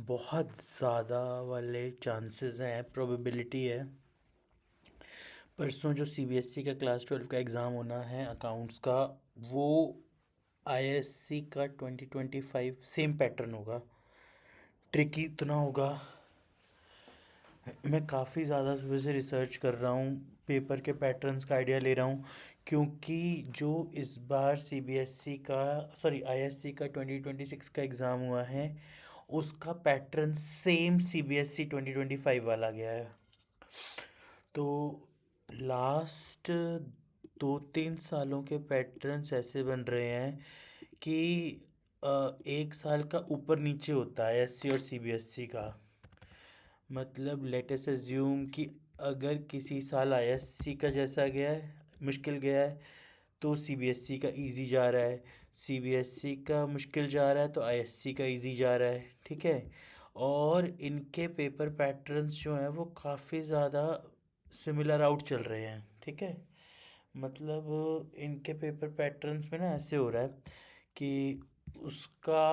बहुत ज़्यादा वाले चांसेस हैं, प्रोबेबिलिटी है। परसों जो सीबीएसई का क्लास 12 का एग्ज़ाम होना है अकाउंट्स का, वो आईएससी का 2025 सेम पैटर्न होगा। ट्रिकी इतना होगा, मैं काफ़ी ज़्यादा सुबह से रिसर्च कर रहा हूँ, पेपर के पैटर्न्स का आइडिया ले रहा हूँ, क्योंकि जो इस बार सीबीएसई का सॉरी आईएससी का 2026 का एग्ज़ाम हुआ है, उसका पैटर्न सेम सीबीएसई 2025 वाला गया है। तो लास्ट 2-3 सालों के पैटर्न्स ऐसे बन रहे हैं कि एक साल का ऊपर नीचे होता है एससी और सीबीएसई का। मतलब लेट अस अज्यूम कि अगर किसी साल आईएससी का जैसा गया है, मुश्किल गया है, तो सीबीएसई का इजी जा रहा है। सीबीएसई का मुश्किल जा रहा है तो आईएससी का इजी जा रहा है। ठीक है। और इनके पेपर पैटर्न्स जो हैं वो काफ़ी ज़्यादा सिमिलर आउट चल रहे हैं। ठीक है। मतलब इनके पेपर पैटर्न्स में ना ऐसे हो रहा है कि उसका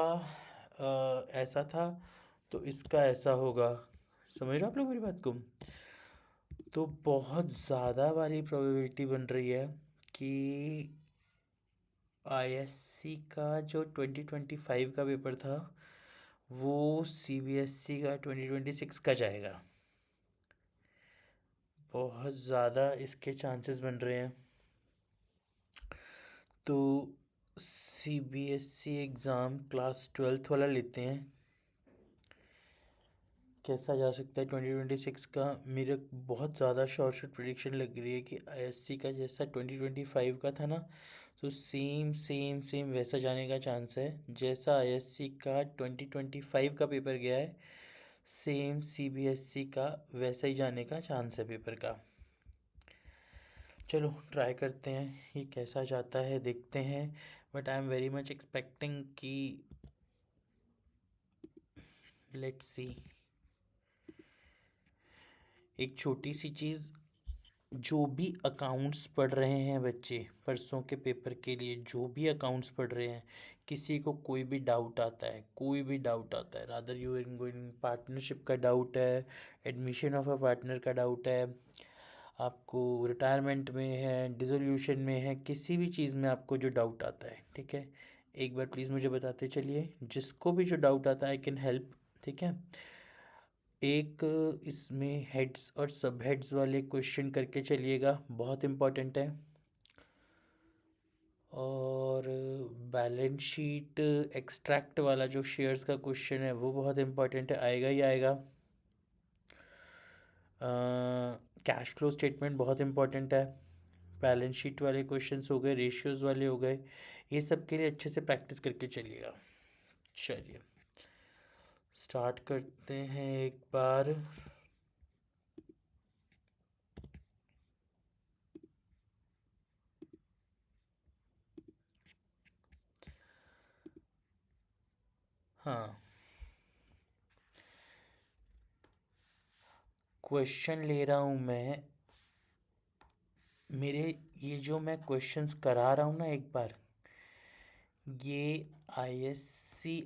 ऐसा था तो इसका ऐसा होगा। समझ रहे हो आप लोग मेरी बात को? तो बहुत ज़्यादा वाली प्रोबेबिलिटी बन रही है कि आईएससी का जो 2025 का पेपर था वो सीबीएसई का 2026 का जाएगा। बहुत ज़्यादा इसके चांसेस बन रहे हैं। तो सीबीएसई एग्ज़ाम क्लास 12th वाला लेते हैं, कैसा जा सकता है 2026 का। मेरे बहुत ज़्यादा शॉर्ट प्रेडिक्शन लग रही है कि आईएससी का जैसा 2025 का था ना, तो सेम सेम सेम वैसा जाने का चांस है। जैसा आईएससी का 2025 का पेपर गया है, सेम सीबीएसई का वैसा ही जाने का चांस है पेपर का। चलो ट्राई करते हैं ये कैसा जाता है, देखते हैं। But I am very much expecting कि लेट्स सी। एक छोटी सी चीज़, जो भी अकाउंट्स पढ़ रहे हैं बच्चे परसों के पेपर के लिए, जो भी अकाउंट्स पढ़ रहे हैं, किसी को कोई भी डाउट आता है, कोई भी डाउट आता है, rather you in going partnership का डाउट है, एडमिशन ऑफ अ पार्टनर का डाउट है, आपको रिटायरमेंट में है, डिसोल्यूशन में है, किसी भी चीज़ में आपको जो डाउट आता है, ठीक है, एक बार प्लीज़ मुझे बताते चलिए। जिसको भी जो डाउट आता है आई कैन हेल्प। ठीक है। एक इसमें हेड्स और सब हेड्स वाले क्वेश्चन करके चलिएगा, बहुत इम्पोर्टेंट है। और बैलेंस शीट एक्सट्रैक्ट वाला जो शेयर्स का क्वेश्चन है वो बहुत इम्पोर्टेंट है, आएगा ही आएगा। कैश फ्लो स्टेटमेंट बहुत इम्पोर्टेंट है। बैलेंस शीट वाले क्वेश्चंस हो गए, रेशियोज वाले हो गए, ये सब के लिए अच्छे से प्रैक्टिस करके चलिएगा। चलिए स्टार्ट करते हैं एक बार। हाँ, क्वेश्चन ले रहा हूँ मैं। मेरे ये जो मैं क्वेश्चंस करा रहा हूँ ना एक बार, ये आईएससी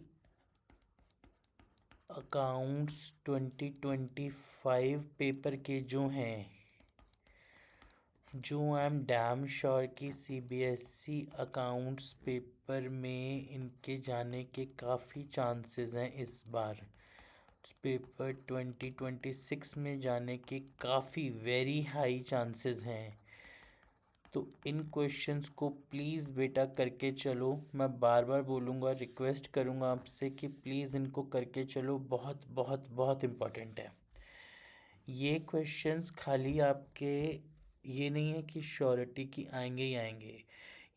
अकाउंट्स 2025 पेपर के जो हैं, जो आई एम डैम श्योर कि सीबीएसई अकाउंट्स पेपर में इनके जाने के काफ़ी चांसेस हैं इस बार। पेपर 2026 में जाने के काफ़ी वेरी हाई चांसेस हैं। तो इन क्वेश्चंस को प्लीज़ बेटा करके चलो। मैं बार बार बोलूँगा, रिक्वेस्ट करूँगा आपसे कि प्लीज़ इनको करके चलो, बहुत बहुत बहुत इम्पोर्टेंट है। ये क्वेश्चंस खाली आपके ये नहीं है कि श्योरिटी की आएंगे ही आएंगे,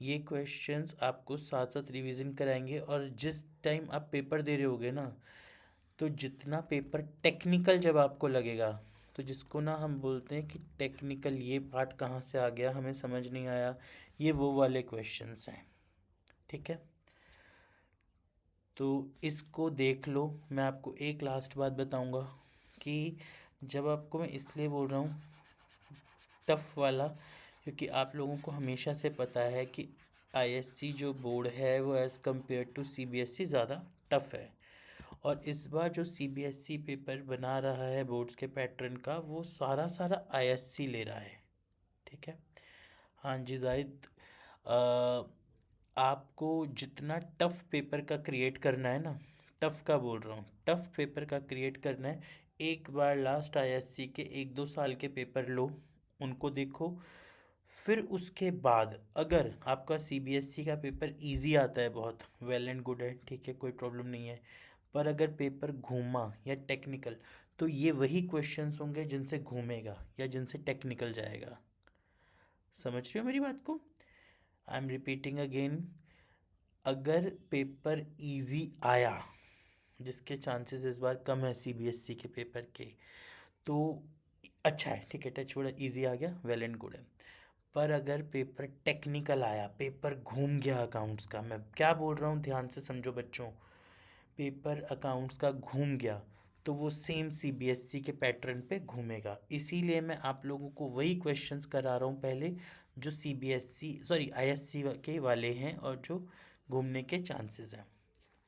ये क्वेश्चंस आपको साथ साथ रिवीजन कराएंगे। और जिस टाइम आप पेपर दे रहे होगे ना, तो जितना पेपर टेक्निकल जब आपको लगेगा, तो जिसको ना हम बोलते हैं कि टेक्निकल, ये पार्ट कहाँ से आ गया हमें समझ नहीं आया, ये वो वाले क्वेश्चंस हैं। ठीक है। तो इसको देख लो। मैं आपको एक लास्ट बात बताऊंगा कि जब आपको मैं इसलिए बोल रहा हूँ टफ़ वाला, क्योंकि आप लोगों को हमेशा से पता है कि आईएससी जो बोर्ड है वो एज़ कम्पेयर टू सीबीएसई ज़्यादा टफ़ है। और इस बार जो सीबीएसई पेपर बना रहा है बोर्ड्स के पैटर्न का, वो सारा सारा आईएससी ले रहा है। ठीक है। हाँ जी जाहिद, आपको जितना टफ पेपर का क्रिएट करना है ना, टफ का बोल रहा हूँ, टफ पेपर का क्रिएट करना है, एक बार लास्ट आईएससी के 1-2 साल के पेपर लो, उनको देखो। फिर उसके बाद अगर आपका सीबीएसई का पेपर इजी आता है, बहुत वेल एंड गुड है, ठीक है, कोई प्रॉब्लम नहीं है। पर अगर पेपर घूमा या टेक्निकल, तो ये वही क्वेश्चंस होंगे जिनसे घूमेगा या जिनसे टेक्निकल जाएगा। समझ रहे हो मेरी बात को? आई एम रिपीटिंग अगेन, अगर पेपर इजी आया, जिसके चांसेस इस बार कम है सीबीएसई के पेपर के, तो अच्छा है, ठीक है, टच वुड इजी आ गया, वेल एंड गुड है। पर अगर पेपर टेक्निकल आया, पेपर घूम गया अकाउंट्स का, मैं क्या बोल रहा हूँ ध्यान से समझो बच्चों, पेपर अकाउंट्स का घूम गया, तो वो सेम सीबीएसई के पैटर्न पे घूमेगा। इसीलिए मैं आप लोगों को वही क्वेश्चंस करा रहा हूँ पहले, जो सीबीएसई सॉरी आईएससी के वाले हैं और जो घूमने के चांसेस हैं।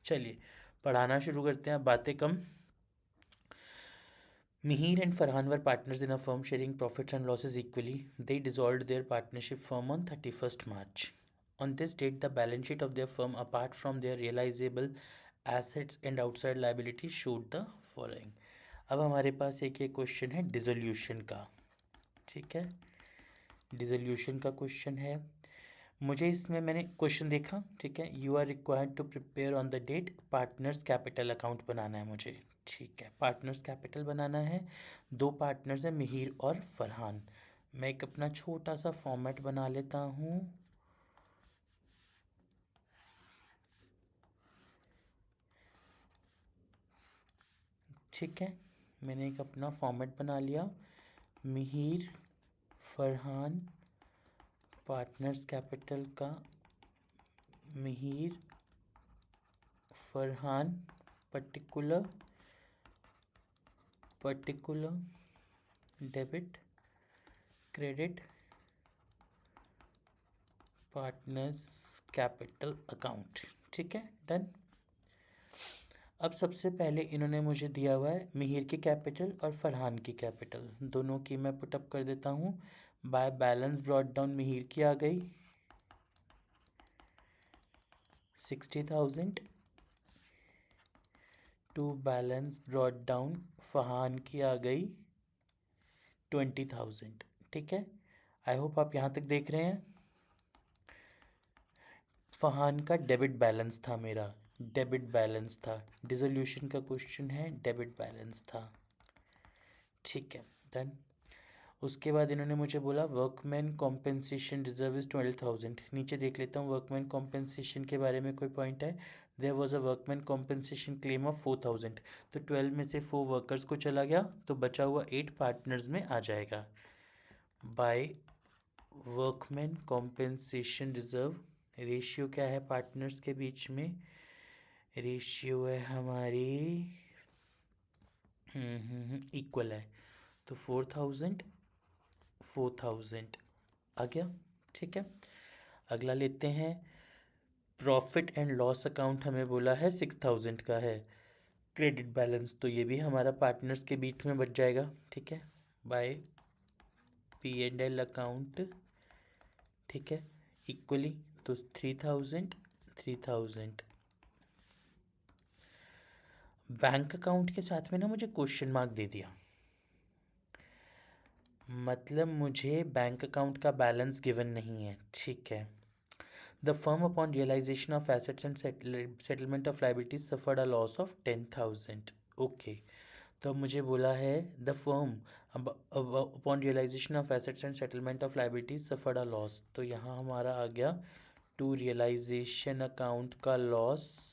चलिए पढ़ाना शुरू करते हैं, अब बातें कम। Mihir and Farhan were partners in a firm sharing profits and losses equally. They dissolved their partnership firm on 31st March. On this date, the balance sheet of their firm, apart from their realizable assets and outside liabilities, showed the following. अब हमारे पास एक ये question है dissolution का, ठीक है, dissolution का question है। मुझे इसमें मैंने क्वेश्चन देखा, ठीक है, you are required to prepare on the date partners capital account बनाना है मुझे, ठीक है, पार्टनर्स कैपिटल बनाना है। 2 पार्टनर्स हैं, मिहिर और फरहान। मैं एक अपना छोटा सा फॉर्मेट बना लेता हूँ। ठीक है, मैंने एक अपना फॉर्मेट बना लिया, मिहिर फरहान पार्टनर्स कैपिटल का, Mihir Farhan particular debit credit partners capital account, ठीक है, डन। अब सबसे पहले इन्होंने मुझे दिया हुआ है मिहिर की कैपिटल और फरहान की कैपिटल, दोनों की मैं पुटअप कर देता हूँ। By balance brought down Mihir की आ गई 60,000, to balance brought down Farhan की आ गई 20,000, ठीक है। आई होप आप यहाँ तक देख रहे हैं। फरहान का डेबिट बैलेंस था, मेरा डेबिट बैलेंस था, डिसोल्यूशन का क्वेश्चन है, डेबिट बैलेंस था, ठीक है, डन। उसके बाद इन्होंने मुझे बोला वर्कमैन कॉम्पेंसेशन रिजर्व इज़ 12,000। नीचे देख लेता हूँ वर्कमैन कॉम्पेंसेशन के बारे में कोई पॉइंट है। There was a workman compensation claim of 4,000, तो 12 में से 4 वर्कर्स को चला गया, तो बचा हुआ 8 पार्टनर्स में आ जाएगा। By workman compensation reserve, ratio क्या है पार्टनर्स के बीच में, रेशियो है हमारी इक्वल है, तो 4,000 आ गया, ठीक है। अगला लेते हैं, प्रॉफिट एंड लॉस अकाउंट हमें बोला है 6,000 का है, क्रेडिट बैलेंस तो ये भी हमारा पार्टनर्स के बीच में बच जाएगा, ठीक है, बाय P&L अकाउंट, ठीक है, इक्वली, तो 3,000। बैंक अकाउंट के साथ में ना मुझे क्वेश्चन मार्क दे दिया, मतलब मुझे बैंक अकाउंट का बैलेंस गिवन नहीं है, ठीक है। The firm upon realisation of assets and settlement of liabilities suffered a loss of 10,000, okay. तो अब मुझे बोला है the firm upon realisation of assets and settlement of liabilities suffered a loss, तो यहाँ हमारा आ गया टू रियलाइजेशन अकाउंट का लॉस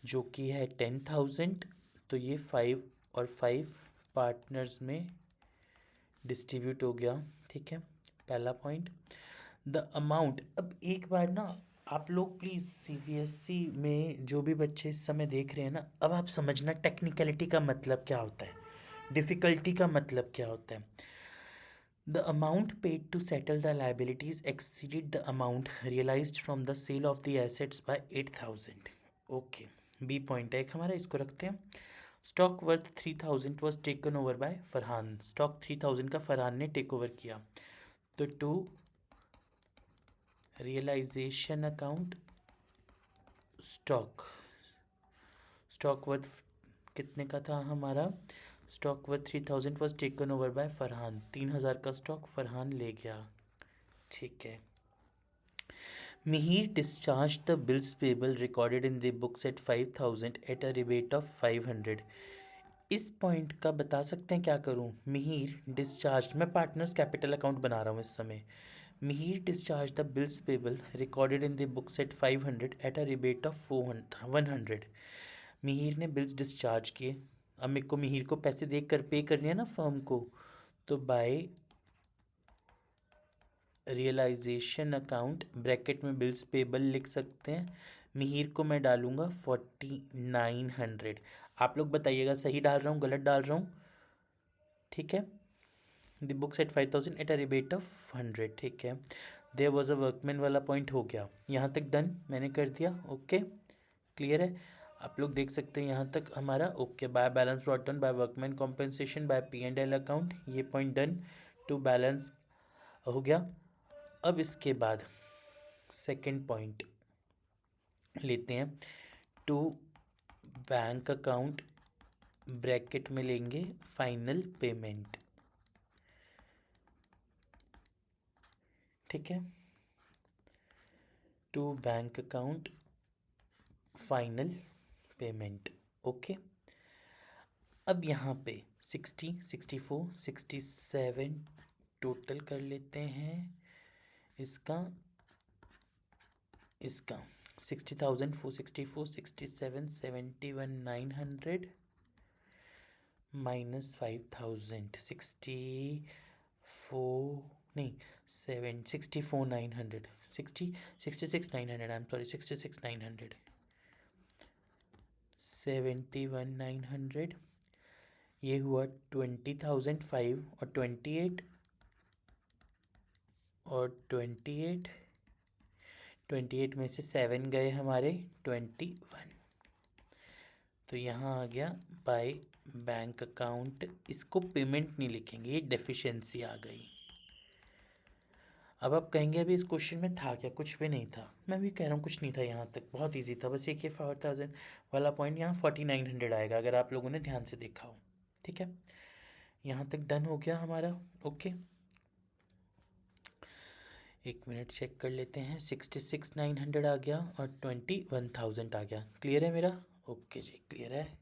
जो कि है 10,000, तो ये 5 और 5 पार्टनर्स में डिस्ट्रीब्यूट हो गया, ठीक है, पहला पॉइंट। द अमाउंट, अब एक बार ना आप लोग प्लीज़ सीबीएसई में जो भी बच्चे इस समय देख रहे हैं ना, अब आप समझना टेक्निकलिटी का मतलब क्या होता है, डिफ़िकल्टी का मतलब क्या होता है। The amount paid to settle the liabilities exceeded the amount realised from the sale of the assets by 8,000, okay. B point है एक हमारा, इसको रखते हैं। Stock worth 3000 was taken over by Farhan. Stock 3000 का फरहान ने टेक ओवर किया। तो to realisation account stock, stock worth कितने का था हमारा, stock worth 3000 was taken over by Farhan. 3000 का स्टॉक फरहान ले गया। ठीक है। Mihir discharge the bills payable recorded in the books at 5000 at a rebate of 500। इस पॉइंट का बता सकते हैं क्या करूं। मिहिर डिस्चार्ज, मैं पार्टनर्स कैपिटल अकाउंट बना रहा हूं इस समय। Mihir discharge the bills payable recorded in the books at 500 at a rebate of 100। Mihir ने बिल्स डिस्चार्ज किए। अब मेरे को मिहिर को पैसे देख कर पे करने हैं ना फर्म को, तो बाय रियलाइजेशन अकाउंट ब्रैकेट में बिल्स पेबल लिख सकते हैं। मिहिर को मैं डालूंगा 4900। आप लोग बताइएगा सही डाल रहा हूँ गलत डाल रहा हूँ। ठीक है। The books at 5000 at a rebate of 100। ठीक है। देयर वॉज अ वर्कमैन वाला पॉइंट हो गया, यहाँ तक डन मैंने कर दिया। ओके क्लियर है। आप लोग देख सकते हैं यहाँ तक हमारा okay. By balance brought down by workman compensation by P&L account, ये पॉइंट डन। टू बैलेंस हो गया। अब इसके बाद सेकंड पॉइंट लेते हैं। टू बैंक अकाउंट ब्रैकेट में लेंगे फाइनल पेमेंट। ठीक है। To bank account final payment. Okay. अब यहाँ पे 60, 64, 67 टोटल कर लेते हैं इसका 60,000, 464, 67, 71, 900 माइनस 5000, 64 नहीं 64 900, 66 900, आई एम सॉरी 66 900, 71 900, ये हुआ 20,005 और 28 और 28 में से 7 गए हमारे 21। तो यहाँ आ गया बाय बैंक अकाउंट। इसको पेमेंट नहीं लिखेंगे, ये डेफिशिएंसी आ गई। अब आप कहेंगे अभी इस क्वेश्चन में था क्या, कुछ भी नहीं था। मैं भी कह रहा हूँ कुछ नहीं था, यहाँ तक बहुत इजी था। बस एक ये 4000 वाला पॉइंट यहाँ 4900 आएगा अगर आप लोगों ने ध्यान से देखा हो। ठीक है। यहाँ तक डन हो गया हमारा। ओके एक मिनट चेक कर लेते हैं। 66 900 आ गया और 21,000 आ गया। क्लियर है मेरा? ओके जी क्लियर है।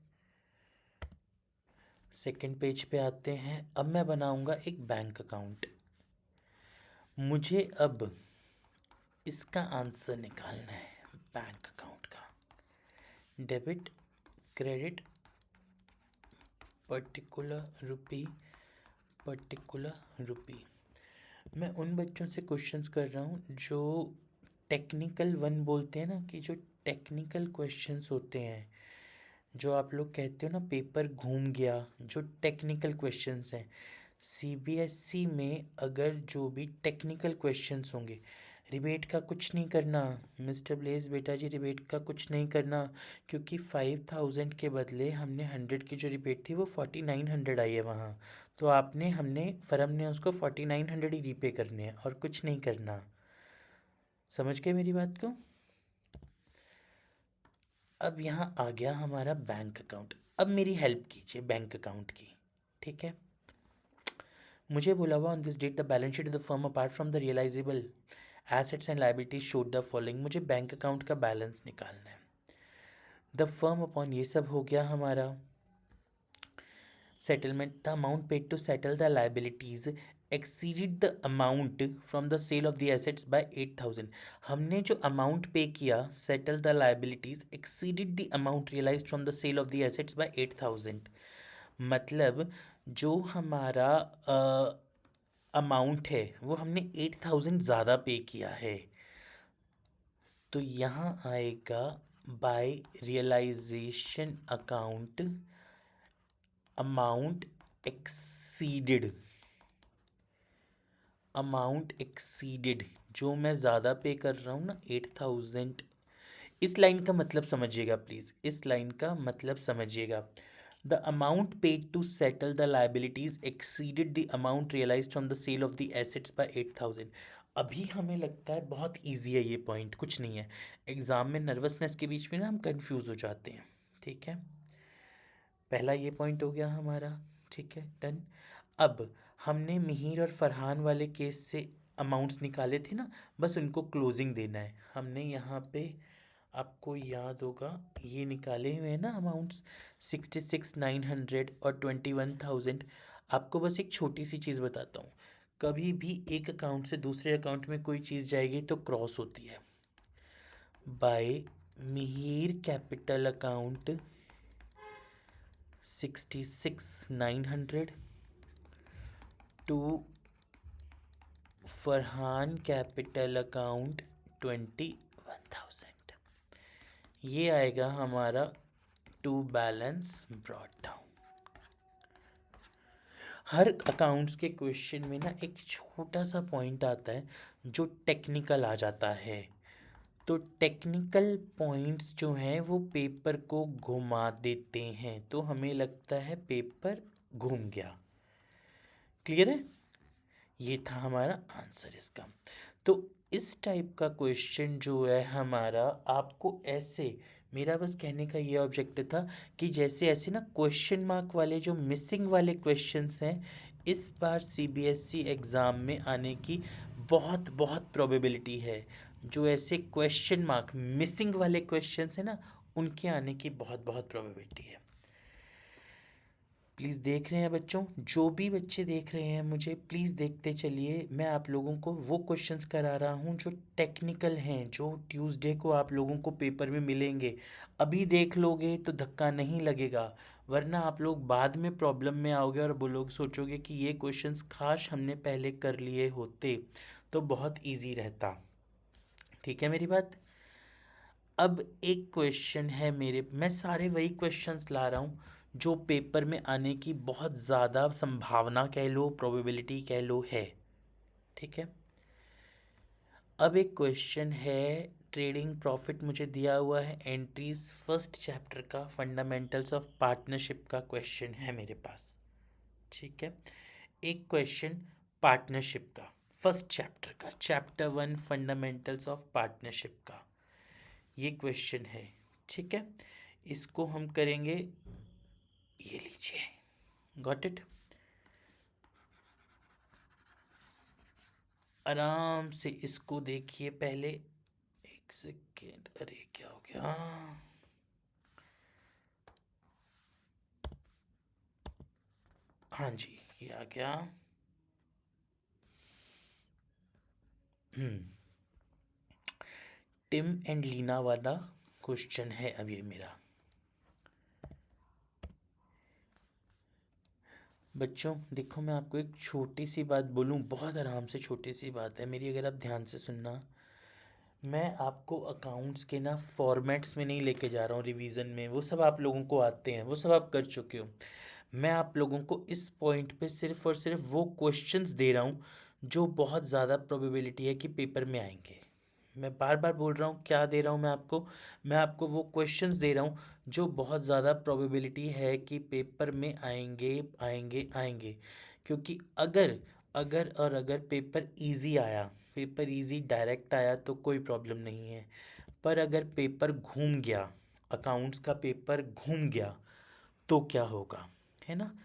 सेकंड पेज पे आते हैं। अब मैं बनाऊंगा एक बैंक अकाउंट। मुझे अब इसका आंसर निकालना है बैंक अकाउंट का। डेबिट क्रेडिट पर्टिकुलर रुपी। मैं उन बच्चों से क्वेश्चंस कर रहा हूँ जो टेक्निकल वन बोलते हैं ना, कि जो टेक्निकल क्वेश्चंस होते हैं, जो आप लोग कहते हो ना पेपर घूम गया, जो टेक्निकल क्वेश्चंस हैं। सीबीएसई में अगर जो भी टेक्निकल क्वेश्चंस होंगे, रिबेट का कुछ नहीं करना मिस्टर ब्लेस बेटा जी, रिबेट का कुछ नहीं करना, क्योंकि 5000 के बदले हमने 100 की जो रिबेट थी वो 4900 आई है वहाँ। तो हमने फर्म ने उसको 4900 ही रीपे करने हैं और कुछ नहीं करना। समझ गए मेरी बात को? अब यहाँ आ गया हमारा बैंक अकाउंट। अब मेरी हेल्प कीजिए बैंक अकाउंट की। ठीक है। मुझे बोला हुआ on this date the balance sheet of the firm apart from the realisable assets and liabilities showed the following. मुझे बैंक अकाउंट का बैलेंस निकालना है। द फर्म अपॉन, ये सब हो गया हमारा। Settlement, the amount paid to settle the liabilities exceeded the amount from the sale of the assets by 8000। हमने जो अमाउंट पे किया settle the liabilities exceeded the amount realise from the sale of the assets by 8000। मतलब जो हमारा amount है वो हमने 8000 ज़्यादा पे किया है। तो यहाँ आएगा by realisation account amount exceeded. जो मैं ज़्यादा पे कर रहा हूँ ना 8000, इस लाइन का मतलब समझिएगा प्लीज, इस लाइन का मतलब समझिएगा। The amount paid to settle the liabilities exceeded the amount realised on the sale of the assets by 8,000। अभी हमें लगता है बहुत इजी है ये पॉइंट, कुछ नहीं है। एग्जाम में नर्वसनेस के बीच में ना हम कंफ्यूज हो जाते हैं। ठीक है, पहला ये पॉइंट हो गया हमारा। ठीक है, डन। अब हमने मिहिर और फरहान वाले केस से अमाउंट्स निकाले थे ना, बस उनको क्लोजिंग देना है। हमने यहाँ पे, आपको याद होगा, ये निकाले हुए हैं ना अमाउंट्स, 66,900 और 21,000। आपको बस एक छोटी सी चीज़ बताता हूँ, कभी भी एक अकाउंट से दूसरे अकाउंट में कोई चीज़ जाएगी तो क्रॉस होती है। By Mihir capital account 66,900 to Farhan capital account 21,000, ये आएगा हमारा टू बैलेंस ब्रॉट डाउन। हर अकाउंट्स के क्वेश्चन में ना एक छोटा सा पॉइंट आता है जो टेक्निकल आ जाता है, तो टेक्निकल पॉइंट्स जो हैं वो पेपर को घुमा देते हैं, तो हमें लगता है पेपर घूम गया। क्लियर है, ये था हमारा आंसर इसका। तो इस टाइप का क्वेश्चन जो है हमारा, आपको ऐसे, मेरा बस कहने का ये ऑब्जेक्टिव था कि जैसे ऐसे ना क्वेश्चन मार्क वाले जो मिसिंग वाले क्वेश्चंस हैं, इस बार सीबीएसई एग्ज़ाम में आने की बहुत बहुत प्रोबेबिलिटी है। जो ऐसे क्वेश्चन मार्क मिसिंग वाले क्वेश्चंस हैं ना, उनके आने की बहुत बहुत प्रोबेबिलिटी है। प्लीज़ देख रहे हैं बच्चों, जो भी बच्चे देख रहे हैं मुझे प्लीज़ देखते चलिए। मैं आप लोगों को वो क्वेश्चंस करा रहा हूँ जो टेक्निकल हैं, जो ट्यूसडे को आप लोगों को पेपर में मिलेंगे। अभी देख लोगे तो धक्का नहीं लगेगा, वरना आप लोग बाद में प्रॉब्लम में आओगे और बोलोगे, सोचोगे कि ये क्वेश्चंस काश हमने पहले कर लिए होते तो बहुत ईजी रहता। ठीक है मेरी बात। अब एक क्वेश्चन है मेरे, मैं सारे वही क्वेश्चंस ला रहा हूँ जो पेपर में आने की बहुत ज़्यादा संभावना कह लो, प्रोबेबिलिटी कह लो है। ठीक है, अब एक क्वेश्चन है, ट्रेडिंग प्रॉफिट मुझे दिया हुआ है, एंट्रीज फर्स्ट चैप्टर का, फंडामेंटल्स ऑफ पार्टनरशिप का क्वेश्चन है मेरे पास। ठीक है, एक क्वेश्चन पार्टनरशिप का फर्स्ट चैप्टर का, चैप्टर 1 फंडामेंटल्स ऑफ पार्टनरशिप का, ये क्वेश्चन है। ठीक है, इसको हम करेंगे, ये लीजिए, गॉट इट। आराम से इसको देखिए पहले, एक सेकेंड, अरे क्या हो गया, हाँ जी ये आ गया। टिम एंड लीना वाला क्वेश्चन है अब ये मेरा। बच्चों देखो, मैं आपको एक छोटी सी बात बोलूं, बहुत आराम से, छोटी सी बात है मेरी, अगर आप ध्यान से सुनना। मैं आपको अकाउंट्स के ना फॉर्मेट्स में नहीं लेके जा रहा हूँ रिवीजन में, वो सब आप लोगों को आते हैं, वो सब आप कर चुके हो। मैं आप लोगों को इस पॉइंट पे सिर्फ और सिर्फ वो क्वेश्चंस दे रहा हूँ जो बहुत ज़्यादा प्रोबेबिलिटी है कि पेपर में आएंगे। मैं बार बार बोल रहा हूँ, क्या दे रहा हूँ मैं आपको वो क्वेश्चंस दे रहा हूँ जो बहुत ज़्यादा प्रोबेबिलिटी है कि पेपर में आएंगे आएंगे आएंगे। क्योंकि अगर अगर और अगर पेपर इजी आया, पेपर इजी डायरेक्ट आया तो कोई प्रॉब्लम नहीं है, पर अगर पेपर घूम गया, अकाउंट्स का पेपर घूम गया, तो क्या होगा, है ना।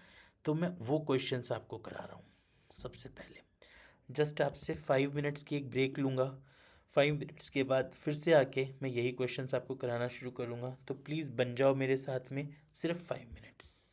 तो मैं वो क्वेश्चंस आपको करा रहा हूँ। सबसे पहले जस्ट आपसे 5 मिनट्स की एक ब्रेक लूँगा, 5 मिनट्स के बाद फिर से आके मैं यही क्वेश्चंस आपको कराना शुरू करूँगा, तो प्लीज़ बन जाओ मेरे साथ में, सिर्फ 5 मिनट्स।